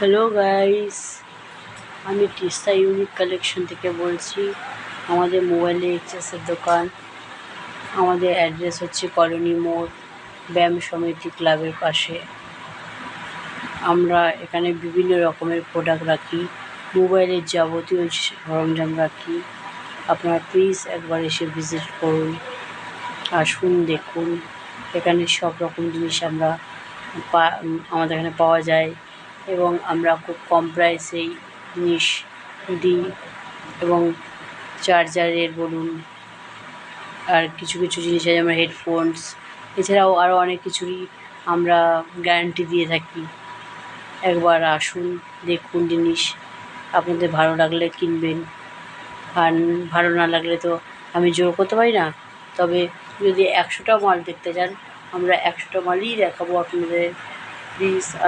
Hello guys, আমি Teesta unique collection থেকে বলছি। আমাদের মোবাইল এক্সেসের দোকান। আমাদের অ্যাড্রেস হচ্ছে কলোনি মোড়, ব্যায়াম সমিতি ক্লাবের পাশে। আমরা এখানে বিভিন্ন রকমের প্রোডাক্ট রাখি, মোবাইলের যাবতীয় সরঞ্জাম রাখি। আপনারা প্লিজ একবার এসে ভিজিট করুন, আসুন, দেখুন। এখানে সব রকম জিনিস আমাদের এখানে পাওয়া যায় এবং আমরা খুব কম প্রাইসেই জিনিস দিই। এবং চার্জারের বলুন, আর কিছু কিছু জিনিস আছে, যেমন হেডফোনস, এছাড়াও আরও অনেক কিছুরই আমরা গ্যারান্টি দিয়ে থাকি। একবার আসুন, দেখুন জিনিস, আপনাদের ভালো লাগলে কিনবেন, আর ভালো না লাগলে তো আমি জোর করতে পারি না। তবে যদি 100টা মাল দেখতে চান, আমরা 100টা মালই দেখাবো আপনাদের। প্লিজ